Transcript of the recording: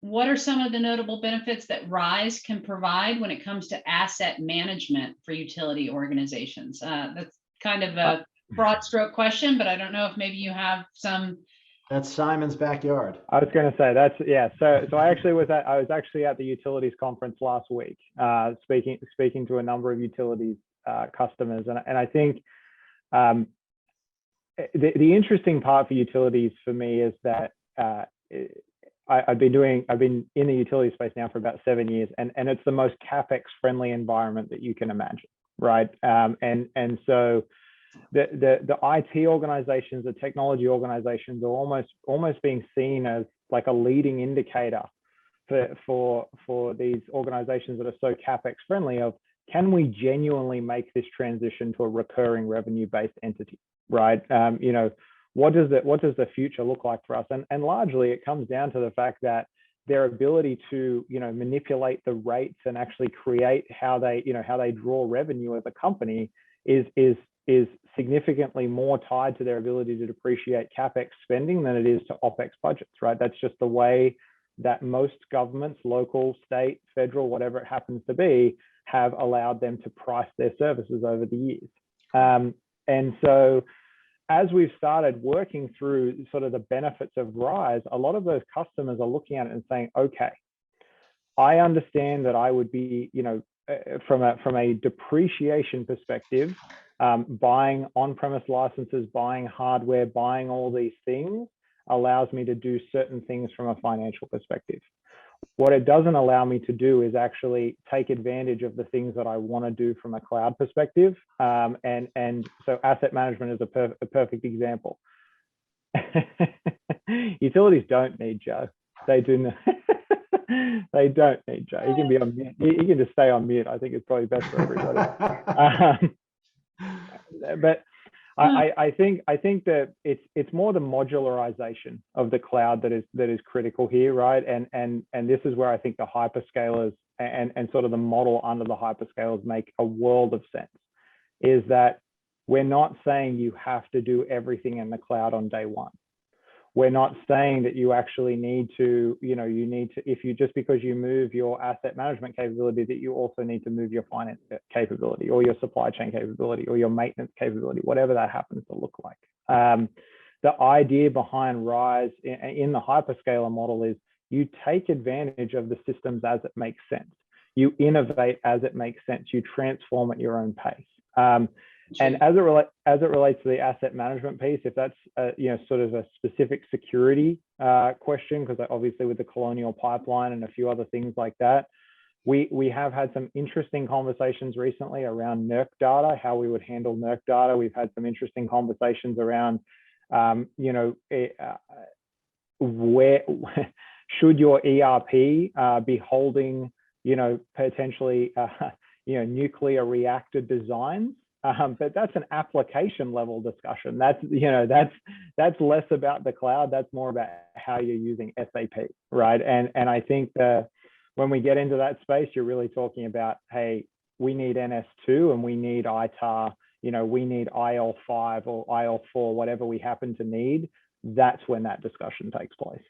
what are some of the notable benefits that RISE can provide when it comes to asset management for utility organizations? That's kind of a broad stroke question, but I don't know if maybe you have some. That's Simon's backyard. I was going to say that's, yeah. So I was actually at the utilities conference last week, speaking to a number of utilities customers, and I think the interesting part for utilities for me is that I've been in the utility space now for about 7 years, and it's the most CapEx friendly environment that you can imagine, right? And so the IT organizations, the technology organizations are almost being seen as like a leading indicator for these organizations that are so CapEx friendly of, can we genuinely make this transition to a recurring revenue based entity, right? You know, what does the future look like for us? And largely it comes down to the fact that their ability to, you know, manipulate the rates and actually create how they draw revenue as a company is significantly more tied to their ability to depreciate CapEx spending than it is to OpEx budgets, right? That's just the way that most governments, local, state, federal, whatever it happens to be, have allowed them to price their services over the years. And so as we've started working through sort of the benefits of RISE, a lot of those customers are looking at it and saying, okay, I understand that I would be, you know, from a depreciation perspective, buying on-premise licenses, buying hardware, buying all these things allows me to do certain things from a financial perspective. What it doesn't allow me to do is actually take advantage of the things that I want to do from a cloud perspective. And so asset management is a perfect example. Utilities don't need Joe. They do not. They don't need Joe. He can be on mute. He can just stay on mute. I think it's probably best for everybody. But I think that it's more the modularization of the cloud that is critical here, right? And this is where I think the hyperscalers and sort of the model under the hyperscalers make a world of sense. Is that we're not saying you have to do everything in the cloud on day one. We're not saying that you actually need to, you know, if you just because you move your asset management capability, that you also need to move your finance capability or your supply chain capability or your maintenance capability, whatever that happens to look like. The idea behind RISE in the hyperscaler model is you take advantage of the systems as it makes sense. You innovate as it makes sense. You transform at your own pace. And as it relates to the asset management piece, if that's you know, sort of a specific security question, because obviously with the Colonial Pipeline and a few other things like that, we have had some interesting conversations recently around NERC data, how we would handle NERC data. We've had some interesting conversations around you know, where should your ERP be holding, you know, potentially you know, nuclear reactor designs. But that's an application level discussion. That's, you know, that's less about the cloud. That's more about how you're using SAP, right? And I think when we get into that space, you're really talking about, hey, we need NS2 and we need ITAR, you know, we need IL5 or IL4, whatever we happen to need. That's when that discussion takes place.